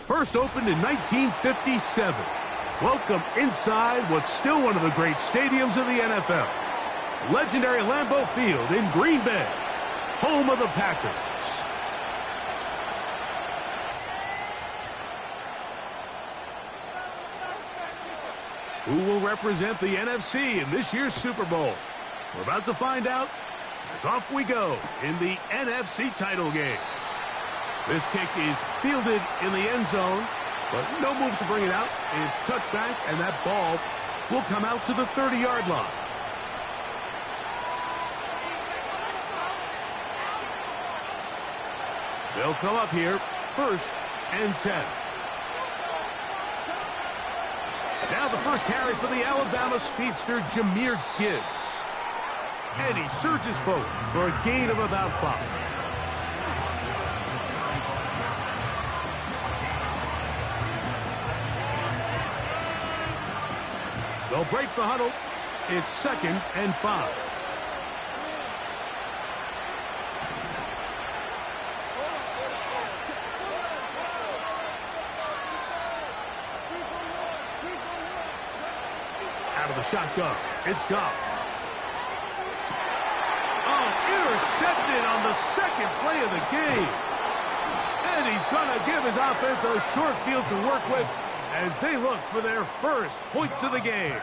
First opened in 1957. Welcome inside what's still one of the great stadiums of the NFL. Legendary Lambeau Field in Green Bay, home of the Packers. Who will represent the NFC in this year's Super Bowl? We're about to find out as off we go in the NFC title game. This kick is fielded in the end zone, but no move to bring it out. It's touchback, and that ball will come out to the 30-yard line. They'll come up here, 1st and 10. Now the first carry for the Alabama speedster, Jahmyr Gibbs. And he surges forward for a gain of about 5. They'll break the huddle. It's 2nd and 5. Out of the shotgun. It's Goff. Oh, intercepted on the 2nd play of the game. And he's going to give his offense a short field to work with as they look for their first points of the game.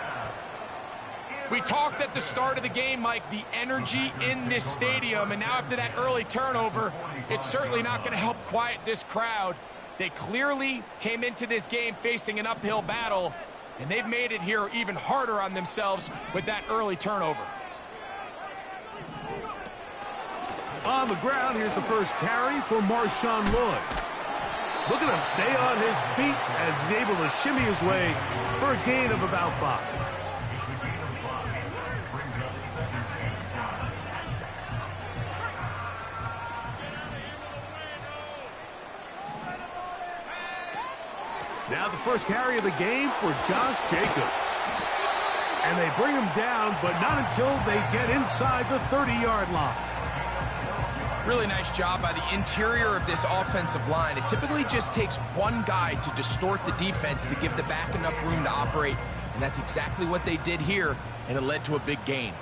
We talked at the start of the game, Mike, the energy in this stadium, and now after that early turnover, it's certainly not going to help quiet this crowd. They clearly came into this game facing an uphill battle, and they've made it here even harder on themselves with that early turnover. On the ground, here's the first carry for Marshawn Lloyd. Look at him stay on his feet as he's able to shimmy his way for a gain of about 5. Now the first carry of the game for Josh Jacobs. And they bring him down, but not until they get inside the 30-yard line. Really nice job by the interior of this offensive line. It typically just takes one guy to distort the defense to give the back enough room to operate, and that's exactly what they did here, and it led to a big gain.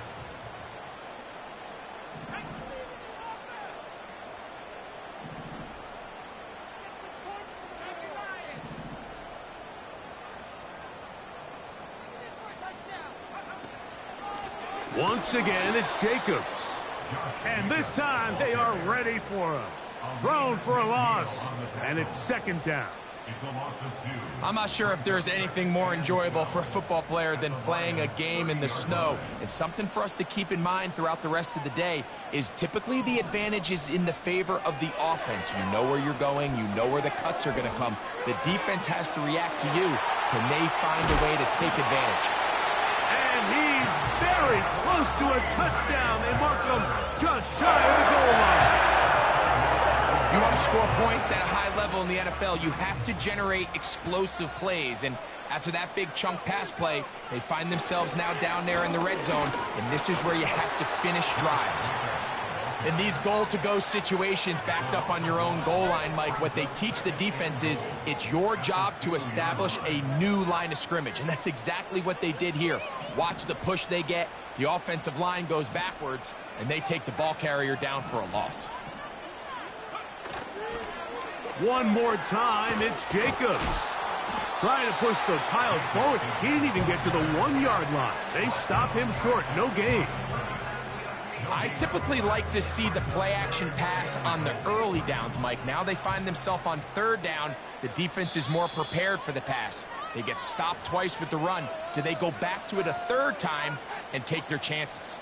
Once again, it's Jacobs. And this time, they are ready for him. Thrown for a loss, and it's 2nd down. I'm not sure if there's anything more enjoyable for a football player than playing a game in the snow. It's something for us to keep in mind throughout the rest of the day is typically the advantage is in the favor of the offense. You know where you're going. You know where the cuts are going to come. The defense has to react to you. Can they find a way to take advantage? And he's very close to a touchdown. They mark him just shy of the goal line. If you want to score points at a high level in the NFL, you have to generate explosive plays. And after that big chunk pass play, they find themselves now down there in the red zone. And this is where you have to finish drives. In these goal-to-go situations backed up on your own goal line, Mike, what they teach the defense is it's your job to establish a new line of scrimmage. And that's exactly what they did here. Watch the push they get. The offensive line goes backwards, and they take the ball carrier down for a loss. One more time, it's Jacobs. Trying to push the pile forward. He didn't even get to the 1-yard line. They stop him short. No gain. I typically like to see the play-action pass on the early downs, Mike. Now they find themselves on 3rd down. The defense is more prepared for the pass. They get stopped twice with the run. Do they go back to it a 3rd time and take their chances?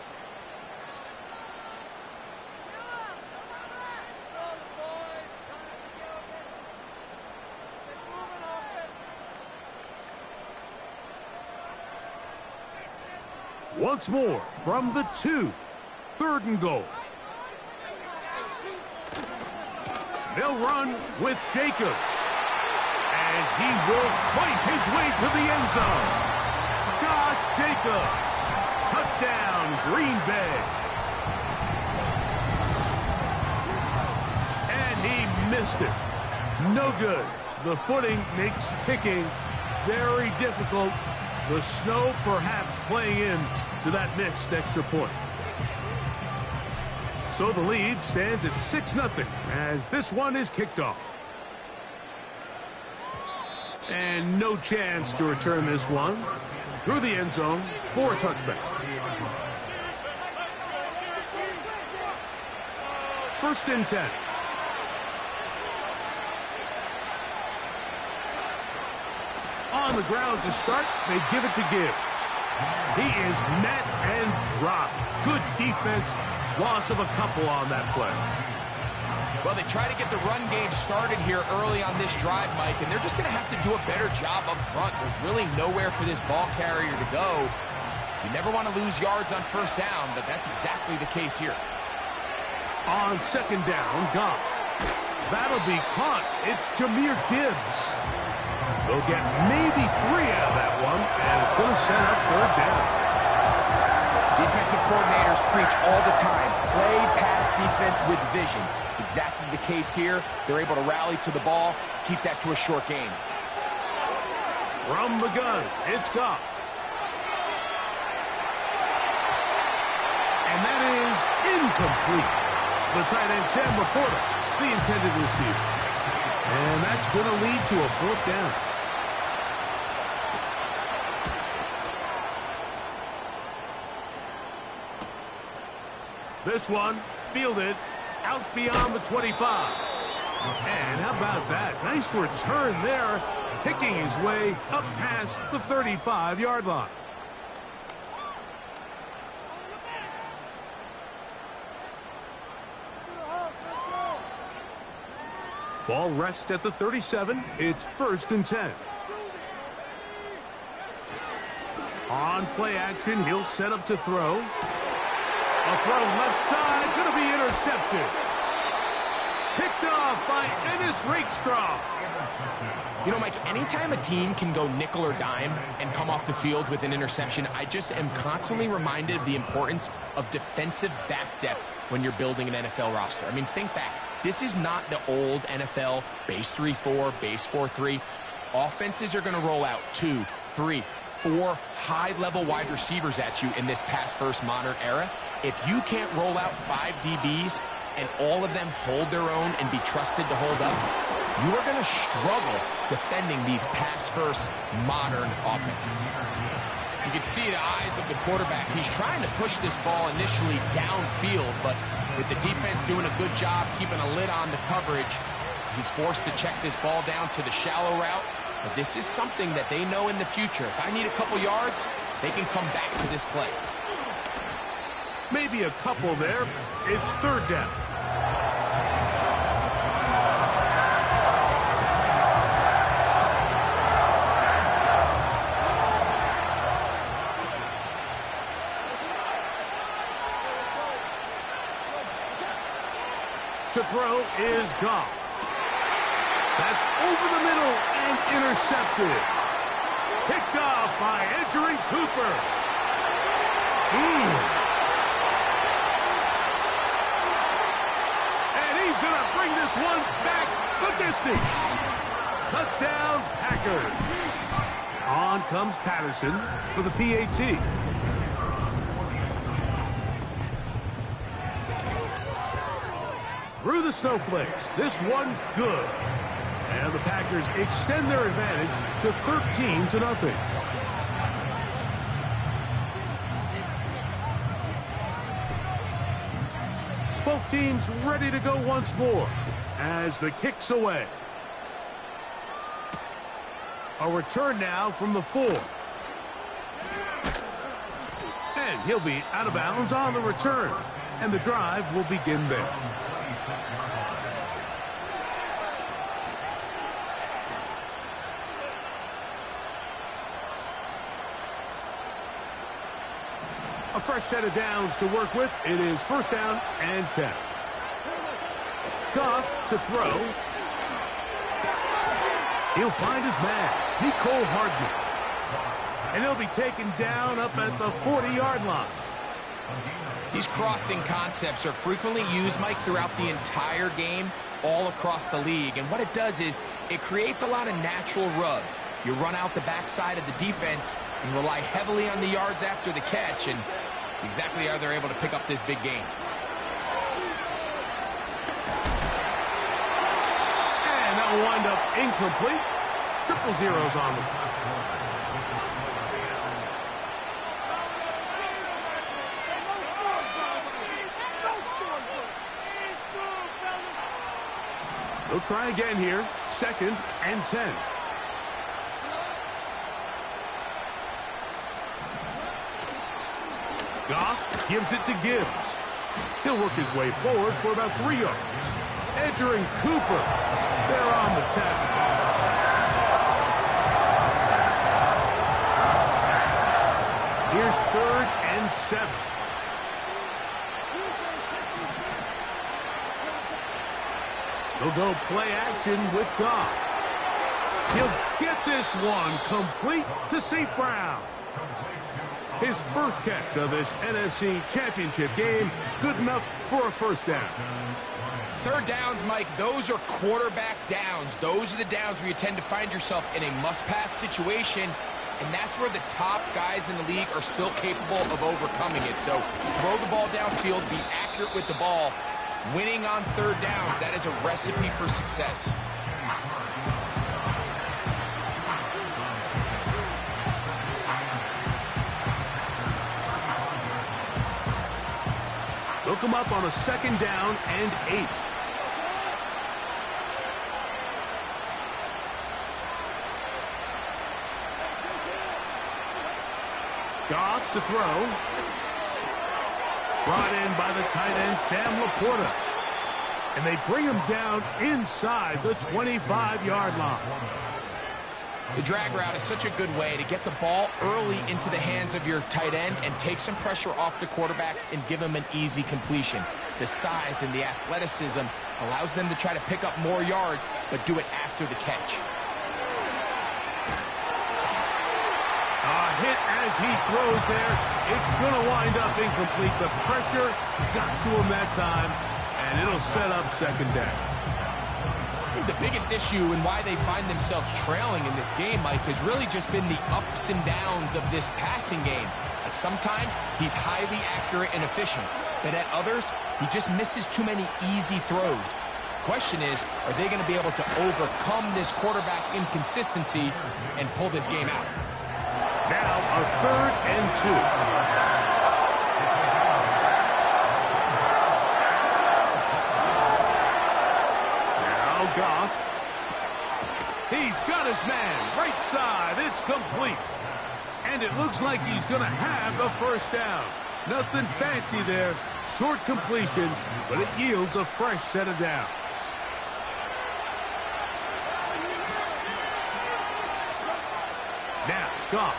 Once more from the 2. 3rd and goal. They'll run with Jacobs. And he will fight his way to the end zone. Josh Jacobs. Touchdown, Green Bay. And he missed it. No good. The footing makes kicking very difficult. The snow perhaps playing in to that missed extra point. So the lead stands at 6-0 as this one is kicked off. And no chance to return this one through the end zone for a touchback. 1st and 10. On the ground to start, they give it to Gibbs. He is met and dropped. Good defense. Loss of a couple on that play. Well, they try to get the run game started here early on this drive, Mike, and they're just going to have to do a better job up front. There's really nowhere for this ball carrier to go. You never want to lose yards on 1st down, but that's exactly the case here. On 2nd down, Goff. That'll be caught. It's Jahmyr Gibbs. They'll get maybe 3 out of that one, and it's going to set up 3rd down. Defensive coordinators preach all the time, play pass defense with vision. It's exactly the case here. They're able to rally to the ball, keep that to a short gain. From the gun, it's Goff. And that is incomplete. The tight end, Sam Laporta, the intended receiver. And that's going to lead to a 4th down. This one fielded out beyond the 25. And how about that? Nice return there, picking his way up past the 35-yard line. Ball rests at the 37. It's 1st and 10. On play action, he'll set up to throw. A throw left side, going to be intercepted. Picked off by Ennis Rakestraw. You know, Mike, anytime a team can go nickel or dime and come off the field with an interception, I just am constantly reminded of the importance of defensive back depth when you're building an NFL roster. I mean, think back. This is not the old NFL base 3-4, base 4-3. Offenses are going to roll out 2, 3, 4 high-level wide receivers at you in this pass-first modern era. If you can't roll out 5 DBs and all of them hold their own and be trusted to hold up, you are going to struggle defending these pass-first modern offenses. You can see the eyes of the quarterback. He's trying to push this ball initially downfield, but with the defense doing a good job keeping a lid on the coverage, he's forced to check this ball down to the shallow route. But this is something that they know in the future. If I need a couple yards, they can come back to this play. Maybe a couple there. It's 3rd down. To throw is Goff. That's over the middle and intercepted. Picked off by Edgerrin Cooper. And he's going to bring this one back the distance. Touchdown, Packers. On comes Patterson for the PAT. Through the snowflakes. This one good. And the Packers extend their advantage to 13-0. Both teams ready to go once more as the kick's away. A return now from the 4. And he'll be out of bounds on the return. And the drive will begin there. A fresh set of downs to work with. It is first down and 10. Goff to throw. He'll find his man, Nicole Hardman. And he'll be taken down up at the 40-yard line. These crossing concepts are frequently used, Mike, throughout the entire game, all across the league. And what it does is it creates a lot of natural rubs. You run out the backside of the defense and rely heavily on the yards after the catch, and it's exactly how they're able to pick up this big game. And that will wind up incomplete. Triple zeros on them. They'll try again here. Second and 10. Goff gives it to Gibbs. He'll work his way forward for about 3 yards. Edger and Cooper, they're on the tackle. Here's 3rd and 7. They'll go play action with Goff. He'll get this one complete to St. Brown. His first catch of this NFC Championship game, good enough for a first down. Third downs, Mike, those are quarterback downs. Those are the downs where you tend to find yourself in a must-pass situation, and that's where the top guys in the league are still capable of overcoming it. So throw the ball downfield, be accurate with the ball. Winning on third downs, that is a recipe for success. They'll come up on a 2nd down and 8. Goff to throw. Brought in by the tight end, Sam Laporta. And they bring him down inside the 25-yard line. The drag route is such a good way to get the ball early into the hands of your tight end and take some pressure off the quarterback and give him an easy completion. The size and the athleticism allows them to try to pick up more yards, but do it after the catch. A hit as he throws there. It's going to wind up incomplete. The pressure got to him that time, and it'll set up 2nd down. The biggest issue and why they find themselves trailing in this game, Mike, has really just been the ups and downs of this passing game. At sometimes, he's highly accurate and efficient, but at others, he just misses too many easy throws. The question is, are they going to be able to overcome this quarterback inconsistency and pull this game out? Now a 3rd and 2. Goff. He's got his man right side. It's complete. And it looks like he's going to have the first down. Nothing fancy there. Short completion, but it yields a fresh set of downs. Now, Goff.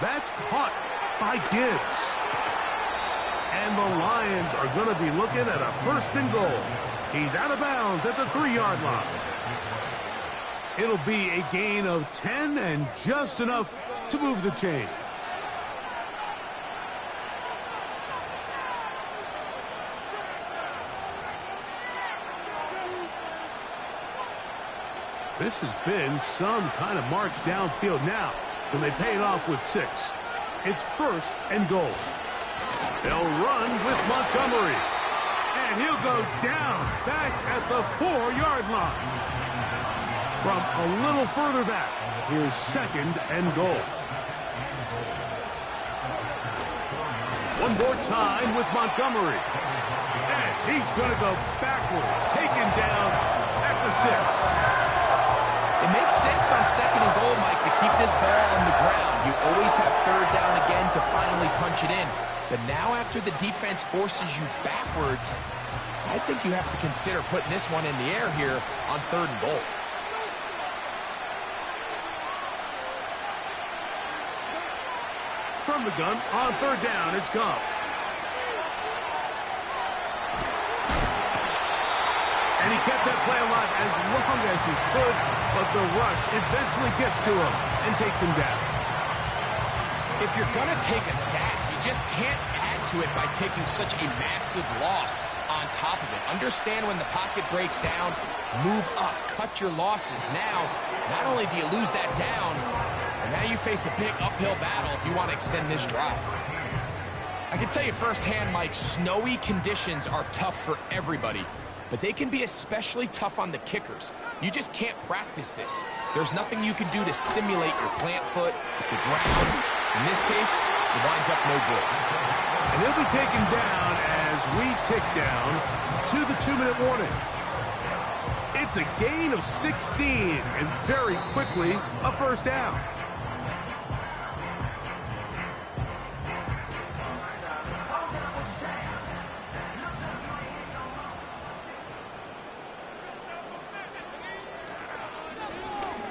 That's caught by Gibbs. And the Lions are going to be looking at a 1st and goal. He's out of bounds at the 3-yard line. It'll be a gain of 10 and just enough to move the chains. This has been some kind of march downfield now. When they pay it off with 6. It's 1st and goal. They'll run with Montgomery. And he'll go down back at the 4-yard line. From a little further back, here's 2nd and goal. One more time with Montgomery. And he's going to go backwards, taken down at the 6. It makes sense on 2nd and goal, Mike, to keep this ball on the ground. You always have 3rd down again to finally punch it in. But now after the defense forces you backwards, I think you have to consider putting this one in the air here on 3rd and goal. From the gun, on 3rd down, it's Goff. And he kept that play alive as long as he could, but the rush eventually gets to him and takes him down. If you're going to take a sack, you just can't add to it by taking such a massive loss on top of it. Understand when the pocket breaks down, move up, cut your losses. Now, not only do you lose that down, and now you face a big uphill battle if you want to extend this drive. I can tell you firsthand, Mike, snowy conditions are tough for everybody, but they can be especially tough on the kickers. You just can't practice this. There's nothing you can do to simulate your plant foot, the ground. In this case, it winds up no good. And he'll be taken down as we tick down to the 2-minute warning. It's a gain of 16, and very quickly, a 1st down.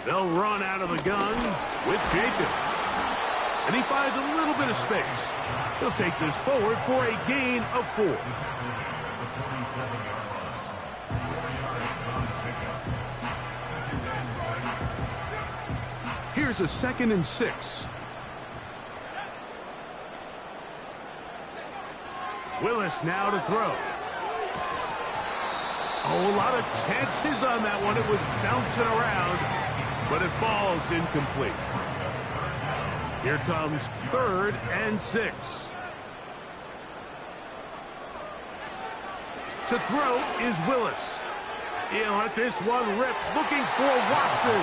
They'll run out of the gun with Jacobs. And he finds a little bit of space. He'll take this forward for a gain of 4. Here's a 2nd and 6. Willis now to throw. Oh, a lot of chances on that one. It was bouncing around, but it falls incomplete. Here comes 3rd and 6. To throw is Willis. He'll let this one rip, looking for Watson.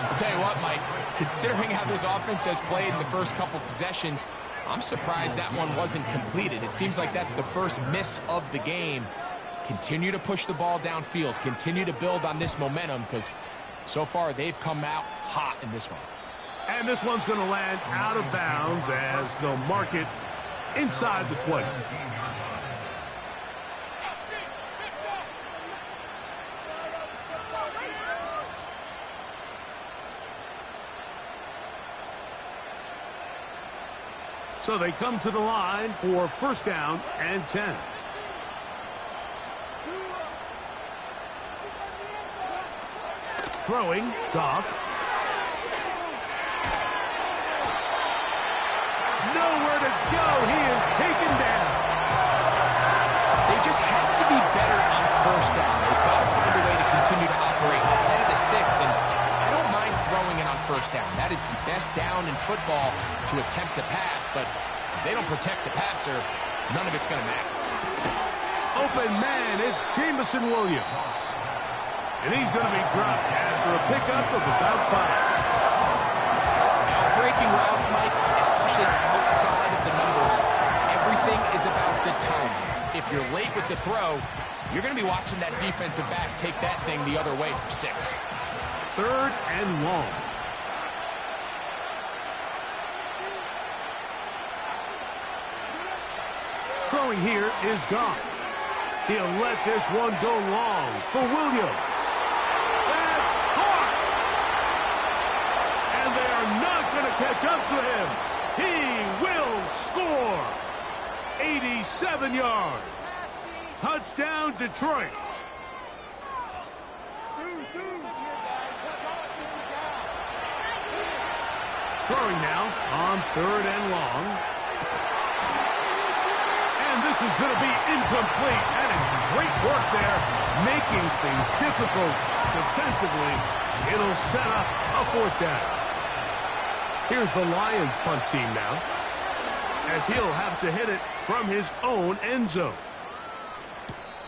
I'll tell you what, Mike, considering how this offense has played in the first couple possessions, I'm surprised that one wasn't completed. It seems like that's the first miss of the game. Continue to push the ball downfield. Continue to build on this momentum because so far they've come out hot in this one. And this one's going to land out of bounds as they'll mark it inside the 20. So they come to the line for 1st down and 10. Throwing, Goff. Nowhere to go. He is taken down. They just have to be better on 1st down. They've got to find a way to continue to operate ahead of the sticks, and I don't mind throwing it on 1st down. That is the best down in football to attempt to pass, but if they don't protect the passer, none of it's going to matter. Open man, it's Jamison Williams. And he's going to be dropped after a pickup of about 5. Now, breaking routes, Mike, especially outside of the numbers, everything is about the timing. If you're late with the throw, you're going to be watching that defensive back take that thing the other way for 6. 3rd and long. Throwing here is Goff. He'll let this one go long for Williams. That's caught. And they are not going to catch up to him. He will score. 87 yards. Touchdown, Detroit. Throwing now on 3rd and long. And this is going to be incomplete. That is great work there, making things difficult defensively. It'll set up a 4th down. Here's the Lions punt team now, as he'll have to hit it from his own end zone.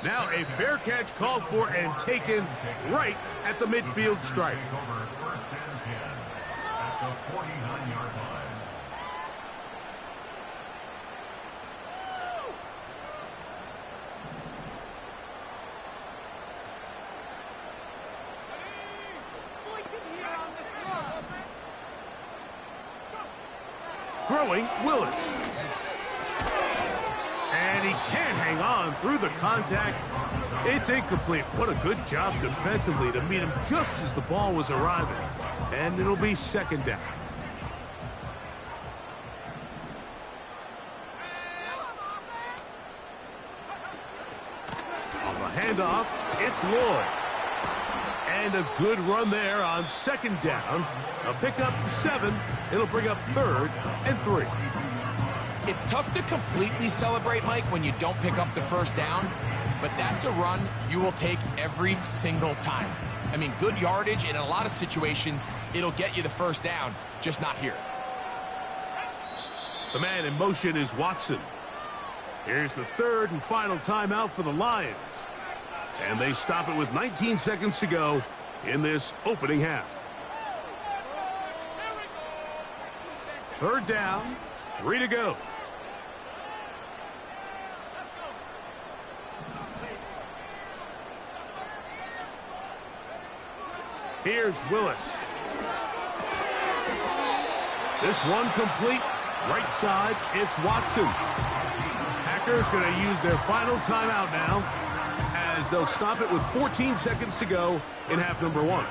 Now a fair catch called for and taken right at the midfield stripe. Throwing Willis. And he can't hang on through the contact. It's incomplete. What a good job defensively to meet him just as the ball was arriving. And it'll be second down. On the handoff, it's Lloyd. And a good run there on second down. A pickup 7. It'll bring up 3rd and 3. It's tough to completely celebrate, Mike, when you don't pick up the first down, but that's a run you will take every single time. I mean, good yardage, and in a lot of situations, it'll get you the first down, just not here. The man in motion is Watson. Here's the 3rd and final timeout for the Lions. And they stop it with 19 seconds to go in this opening half. 3rd down, 3 to go. Here's Willis. This one complete. Right side, it's Watson. Packers going to use their final timeout now as they'll stop it with 14 seconds to go in half number 1.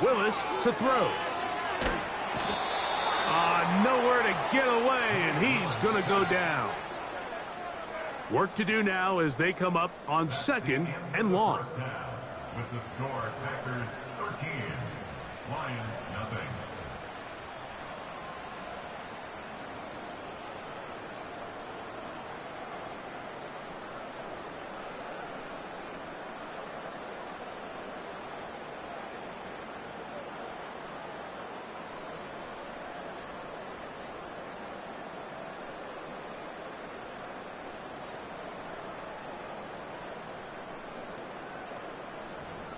Willis to throw. Nowhere to get away, and he's going to go down. Work to do now as they come up on 2nd and long. With the score, Packers 13, Lions nothing.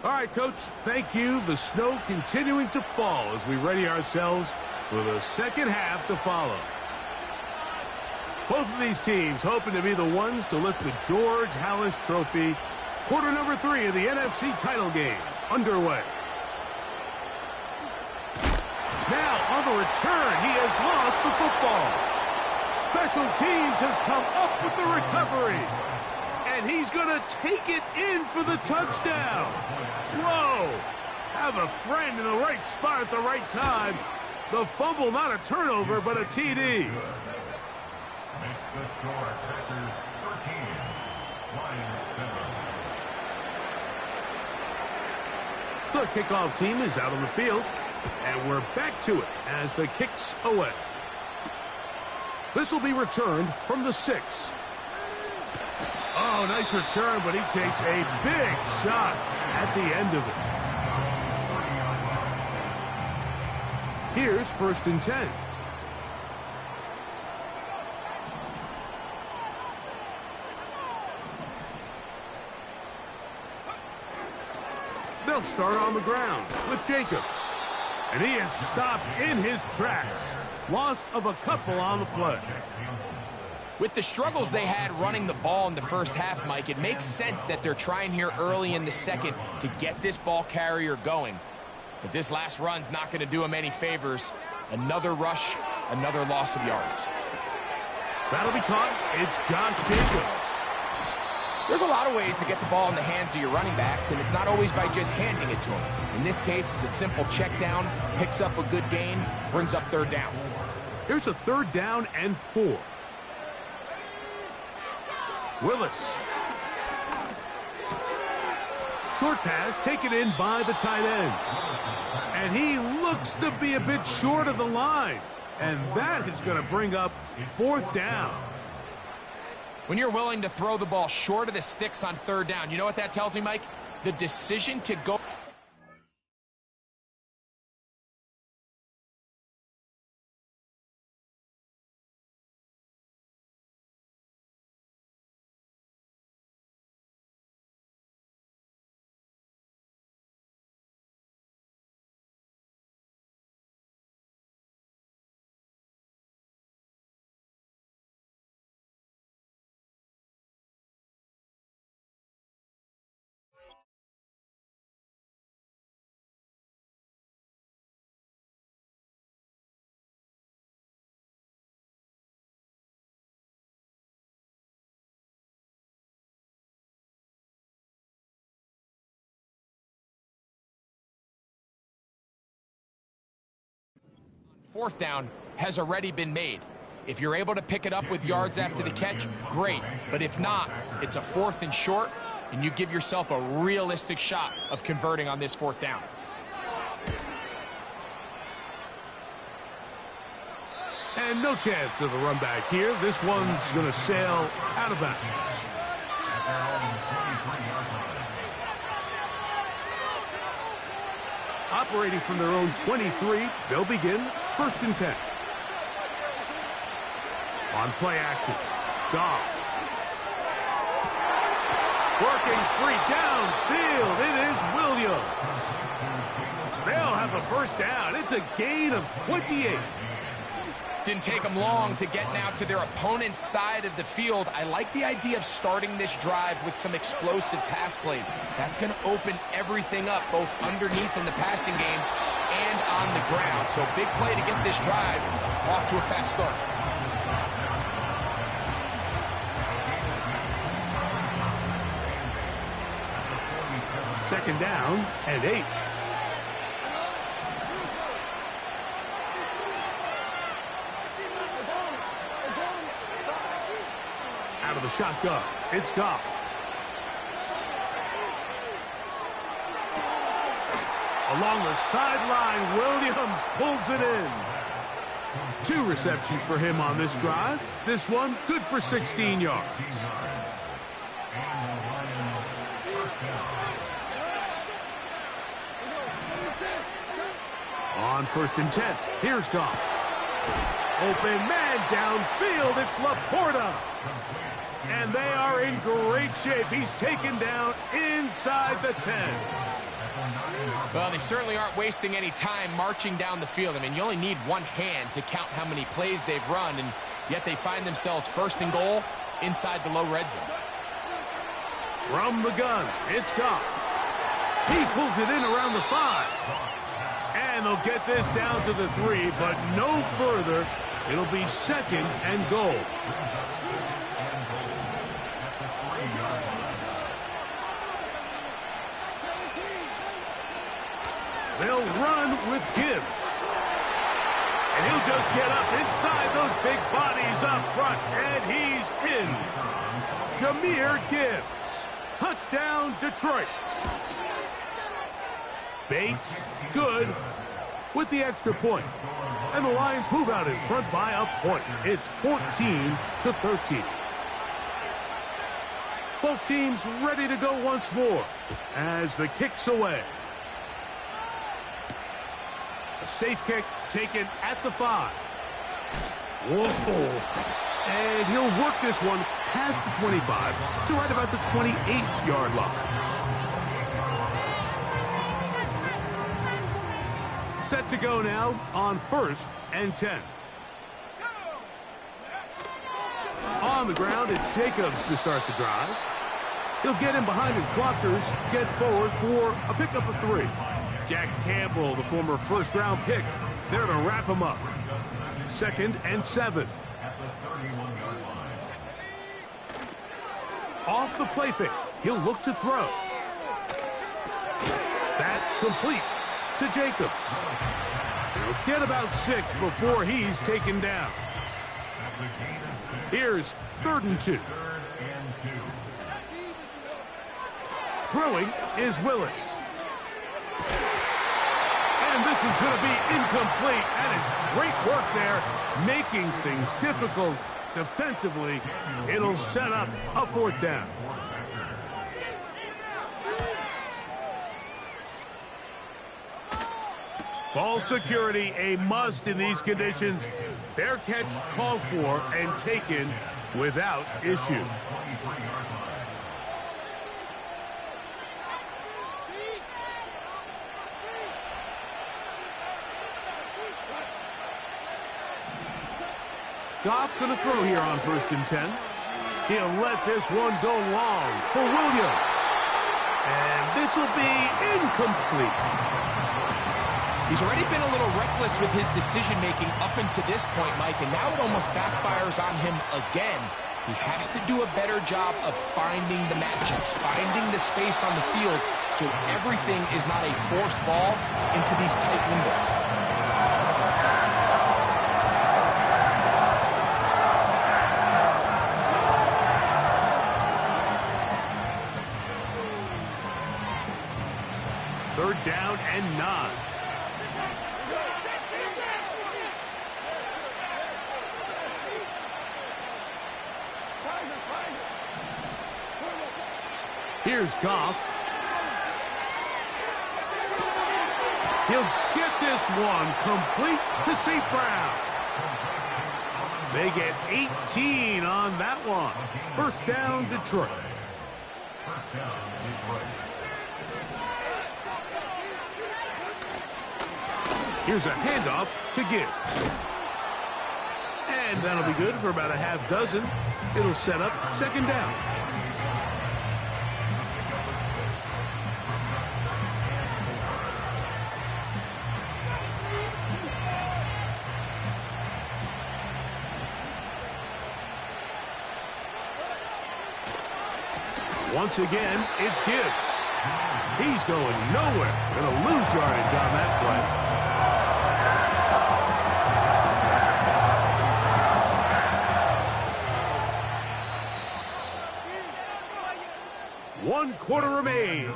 All right, Coach, thank you. The snow continuing to fall as we ready ourselves for the second half to follow. Both of these teams hoping to be the ones to lift the George Halas Trophy. Quarter number 3 of the NFC title game underway. Now, on the return, he has lost the football. Special teams has come up with the recovery. And he's going to take it in for the touchdown. Whoa! Have a friend in the right spot at the right time. The fumble, not a turnover, but a TD. Makes the score Packers 13, Lions 7. The kickoff team is out on the field. And we're back to it as the kick's away. This will be returned from the 6. Oh, nice return, but he takes a big shot at the end of it. Here's 1st and 10. They'll start on the ground with Jacobs. And he is stopped in his tracks. Loss of a couple on the play. With the struggles they had running the ball in the first half, Mike, it makes sense that they're trying here early in the second to get this ball carrier going. But this last run's not going to do him any favors. Another rush, another loss of yards. That'll be caught. It's Josh Jacobs. There's a lot of ways to get the ball in the hands of your running backs, and it's not always by just handing it to them. In this case, it's a simple check down, picks up a good gain, brings up 3rd down. Here's a 3rd down and 4. Willis. Short pass taken in by the tight end. And he looks to be a bit short of the line. And that is going to bring up 4th down. When you're willing to throw the ball short of the sticks on 3rd down, you know what that tells me, Mike? The decision to go... Fourth down has already been made. If you're able to pick it up with yards after the catch, great. But if not, it's a 4th and short, and you give yourself a realistic shot of converting on this 4th down. And no chance of a run back here. This one's going to sail out of bounds. Operating from their own 23, they'll begin 1st and 10. On play action, Goff. Working free downfield, it is Williams. They'll have a 1st down. It's a gain of 28. Didn't take them long to get now to their opponent's side of the field. I like the idea of starting this drive with some explosive pass plays. That's going to open everything up, both underneath in the passing game and on the ground. So big play to get this drive off to a fast start. Second down and 8. Out of the shotgun, it's Goff. Along the sideline, Williams pulls it in. 2 receptions for him on this drive. This one good for 16 yards. On 1st and 10, here's Goff. Open man downfield, it's Laporta. And they are in great shape. He's taken down inside the 10. Well, they certainly aren't wasting any time marching down the field. I mean, you only need one hand to count how many plays they've run, and yet they find themselves 1st and goal inside the low red zone. From the gun, it's Goff. He pulls it in around the 5. And they'll get this down to the 3, but no further. It'll be 2nd and goal. They'll run with Gibbs. And he'll just get up inside those big bodies up front. And he's in. Jahmyr Gibbs. Touchdown, Detroit. Bates, good, with the extra point. And the Lions move out in front by a point. It's 14-13. Both teams ready to go once more as the kick's away. A safe kick taken at the 5. Whoa. And he'll work this one past the 25 to right about the 28-yard line. Set to go now on 1st and 10. On the ground, it's Jacobs to start the drive. He'll get in behind his blockers, get forward for a pickup of 3. Jack Campbell, the former 1st-round pick, there to wrap him up. 2nd and 7. Off the play fake, he'll look to throw. That complete to Jacobs. He'll get about 6 before he's taken down. Here's 3rd and 2. Throwing is Willis. And this is going to be incomplete. That is great work there, making things difficult defensively. It'll set up a 4th down. Ball security, a must in these conditions. Fair catch called for and taken without issue. Goff going to throw here on 1st and 10. He'll let this one go long for Williams. And this will be incomplete. He's already been a little reckless with his decision-making up until this point, Mike, and now it almost backfires on him again. He has to do a better job of finding the matchups, finding the space on the field, so everything is not a forced ball into these tight windows. Third down and 9. Here's Goff. He'll get this one complete to St. Brown. They get 18 on that one. 1st down, Detroit. Here's a handoff to Gibbs. And that'll be good for about a half dozen. It'll set up 2nd down. Once again, it's Gibbs. He's going nowhere. Going to lose yardage on that play. One quarter remains.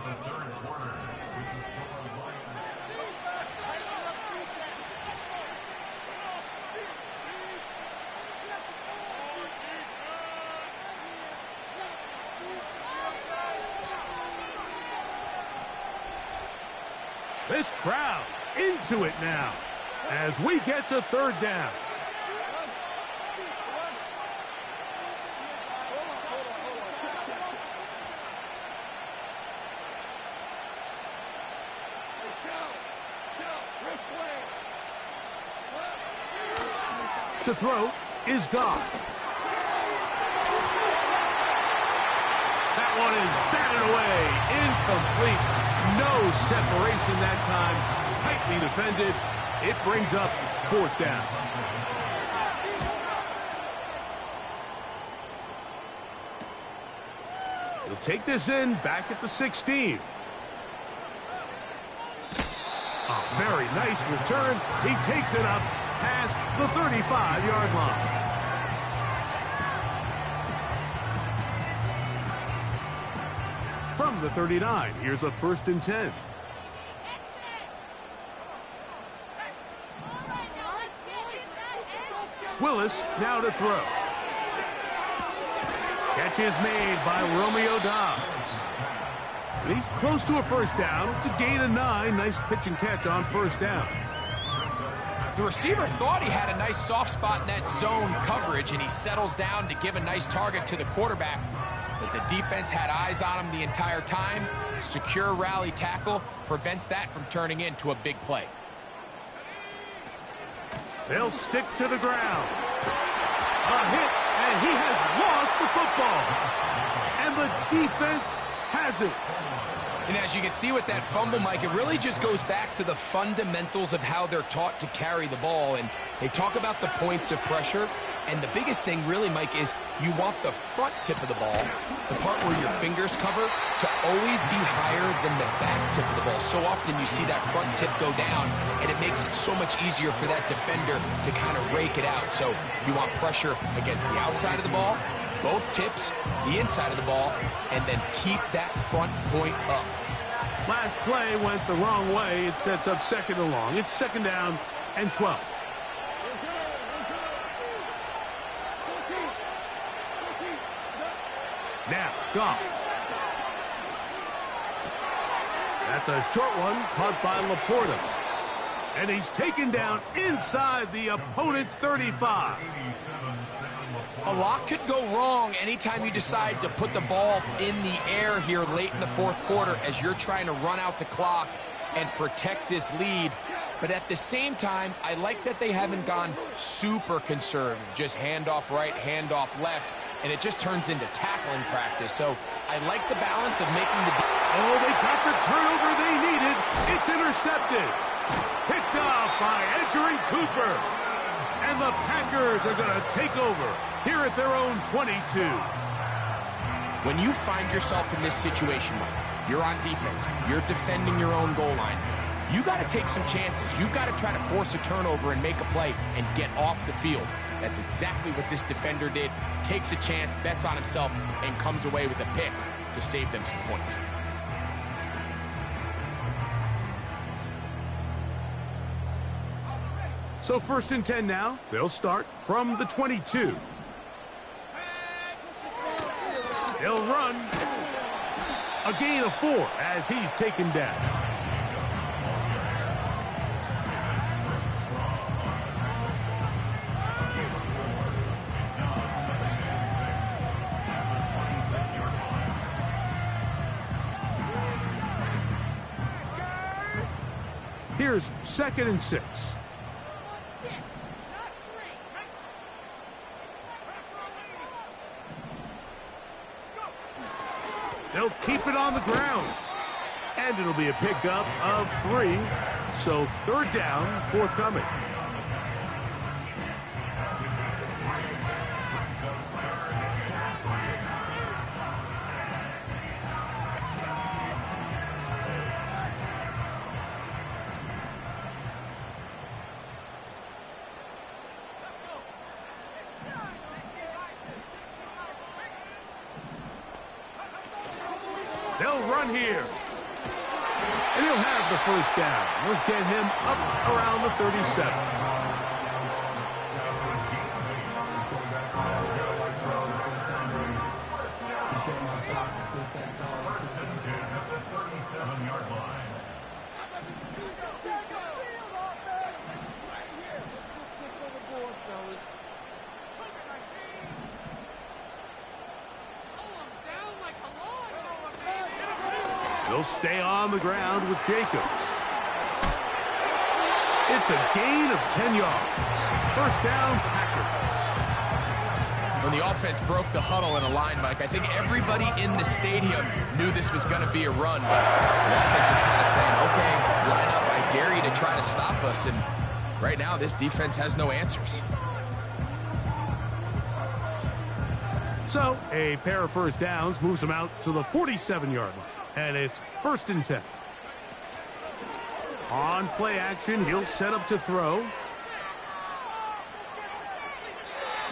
This crowd into it now as we get to 3rd down. To throw is Goff. That one is batted away. Incomplete. No separation that time. Tightly defended. It brings up 4th down. He'll take this in back at the 16. A very nice return. He takes it up past the 35-yard line. From the 39, here's a 1st and 10. Willis now to throw. Catch is made by Romeo Dobbs. And he's close to a 1st down. It's a gain of 9. Nice pitch and catch on 1st down. The receiver thought he had a nice soft spot in that zone coverage, and he settles down to give a nice target to the quarterback. But the defense had eyes on him the entire time. Secure rally tackle prevents that from turning into a big play. They'll stick to the ground. A hit, and he has lost the football. And the defense has it. And as you can see with that fumble, Mike, it really just goes back to the fundamentals of how they're taught to carry the ball. And they talk about the points of pressure. And the biggest thing really, Mike, is you want the front tip of the ball, the part where your fingers cover, to always be higher than the back tip of the ball. So often you see that front tip go down, and it makes it so much easier for that defender to kind of rake it out. So you want pressure against the outside of the ball, both tips, the inside of the ball, and then keep that front point up. Last play went the wrong way. It sets up second and long. It's second down and 12. Now, Goff. That's a short one caught by Laporta. And he's taken down inside the opponent's 35. A lot could go wrong anytime you decide to put the ball in the air here late in the fourth quarter as you're trying to run out the clock and protect this lead. But at the same time, I like that they haven't gone super conservative. Just handoff right, handoff left, and it just turns into tackling practice. So I like the balance of making the... Oh, they got the turnover they needed. It's intercepted. Picked off by Edgerrin Cooper. And the Packers are going to take over here at their own 22. When you find yourself in this situation, Mike, you're on defense, you're defending your own goal line, you got to take some chances. You've got to try to force a turnover and make a play and get off the field. That's exactly what this defender did. Takes a chance, bets on himself, and comes away with a pick to save them some points. So first and 10 now. They'll start from the 22. They'll run. A gain of 4 as he's taken down. Here's second and 6. They'll keep it on the ground. And it'll be a pickup of 3. So third down, forthcoming. They'll run here. And he'll have the first down. They'll get him up around the 37. They'll stay on the ground with Jacobs. It's a gain of 10 yards. First down, Packers. When the offense broke the huddle in a line, Mike, I think everybody in the stadium knew this was going to be a run, but the offense is kind of saying, okay, line up, I dare you to try to stop us, and right now this defense has no answers. So a pair of first downs moves them out to the 47-yard line. And it's first and 10. On play action, he'll set up to throw.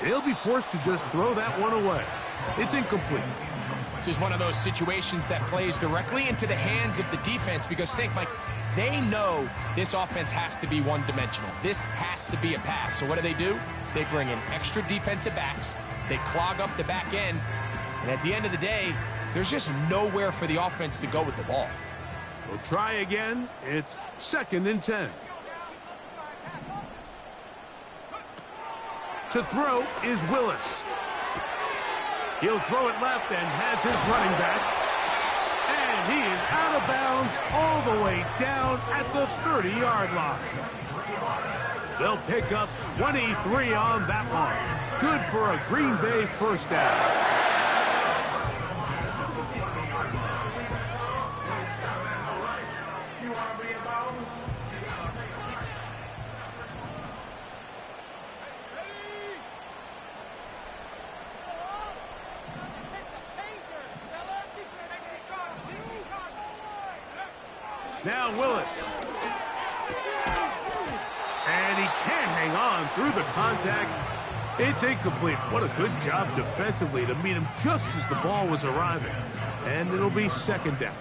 He'll be forced to just throw that one away. It's incomplete. This is one of those situations that plays directly into the hands of the defense because think, Mike, they know this offense has to be one-dimensional. This has to be a pass. So what do? They bring in extra defensive backs. They clog up the back end. And at the end of the day, there's just nowhere for the offense to go with the ball. We'll try again. It's second and 10. To throw is Willis. He'll throw it left and has his running back. And he is out of bounds all the way down at the 30-yard line. They'll pick up 23 on that one. Good for a Green Bay first down. Now Willis. And he can't hang on through the contact. It's incomplete. What a good job defensively to meet him just as the ball was arriving. And it'll be second down.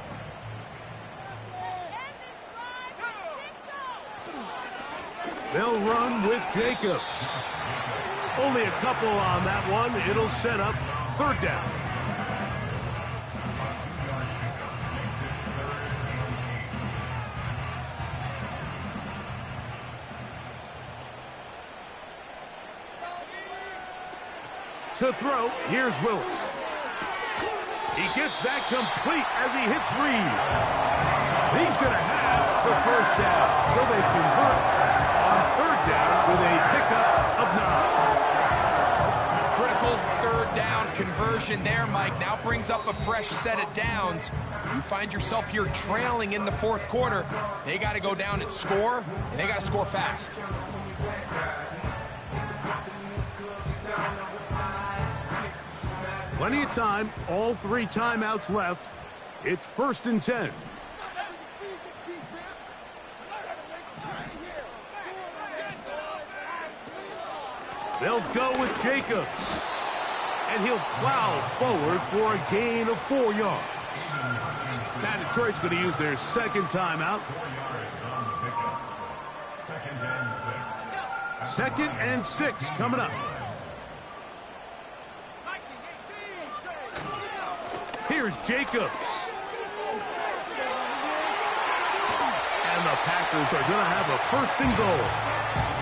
They'll run with Jacobs. Only a couple on that one. It'll set up third down. To throw, here's Willis. He gets that complete as he hits Reed. He's going to have the first down. So they convert on third down with a pickup of 9. Critical third down conversion there, Mike. Now brings up a fresh set of downs. You find yourself here trailing in the fourth quarter. They got to go down and score, and they got to score fast. Plenty of time, all 3 timeouts left. It's 1st and 10. They'll go with Jacobs. And he'll plow forward for a gain of 4 yards. Now Detroit's going to use their second timeout. 2nd and 6 coming up. Here's Jacobs. And the Packers are going to have a 1st and goal.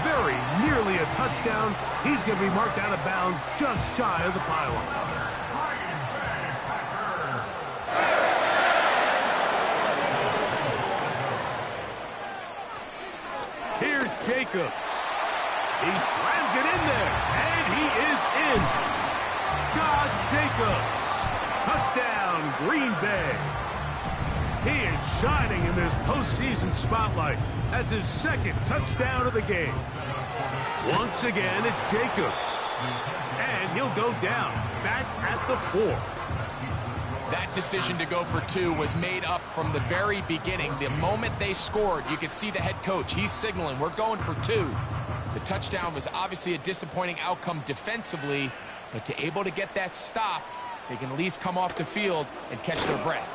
Very nearly a touchdown. He's going to be marked out of bounds just shy of the pylon. Here's Jacobs. He slams it in there, and he is in. Josh Jacobs. Touchdown, Green Bay. He is shining in this postseason spotlight. That's his 2nd touchdown of the game. Once again, it's Jacobs. And he'll go down, back at the 4. That decision to go for 2 was made up from the very beginning. The moment they scored, you could see the head coach. He's signaling, we're going for 2. The touchdown was obviously a disappointing outcome defensively, but to able to get that stop, they can at least come off the field and catch their breath.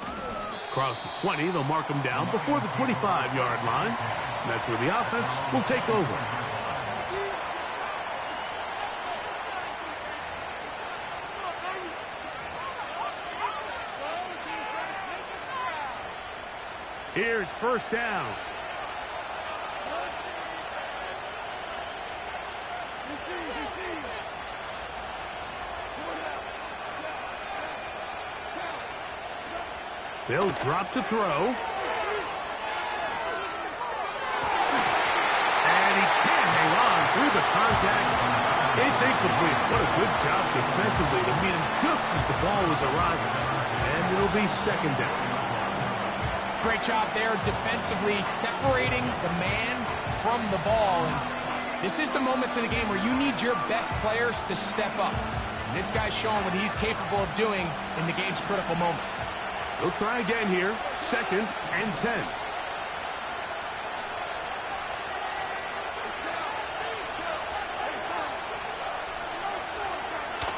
Across the 20, they'll mark them down before the 25-yard line. And that's where the offense will take over. Here's 1st down. They'll drop to throw. And he can't hang on through the contact. It's incomplete. What a good job defensively to meet him just as the ball was arriving. And it'll be 2nd down. Great job there defensively, separating the man from the ball. And this is the moments in the game where you need your best players to step up. And this guy's showing what he's capable of doing in the game's critical moment. They'll try again here, 2nd and 10.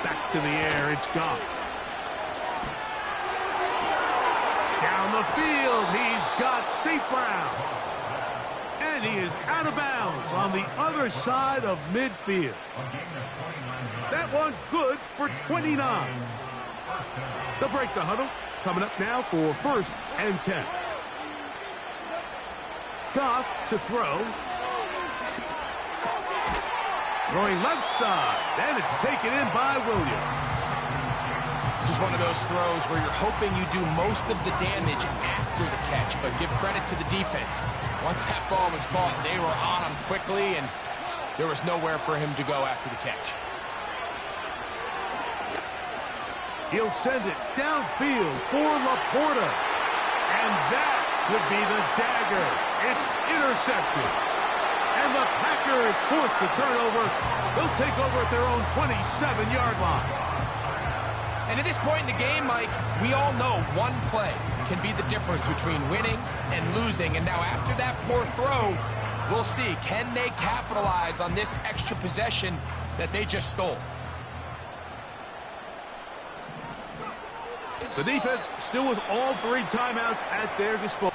Back to the air, it's Goff. Down the field, he's got St. Brown. And he is out of bounds on the other side of midfield. That one's good for 29. They'll break the huddle. Coming up now for 1st and 10. Goff to throw. Throwing left side. And it's taken in by Williams. This is one of those throws where you're hoping you do most of the damage after the catch, but give credit to the defense. Once that ball was caught, they were on him quickly, and there was nowhere for him to go after the catch. He'll send it downfield for Laporta. And that would be the dagger. It's intercepted. And the Packers force the turnover. They'll take over at their own 27-yard line. And at this point in the game, Mike, we all know one play can be the difference between winning and losing. And now after that poor throw, we'll see, can they capitalize on this extra possession that they just stole? The defense still with all 3 timeouts at their disposal.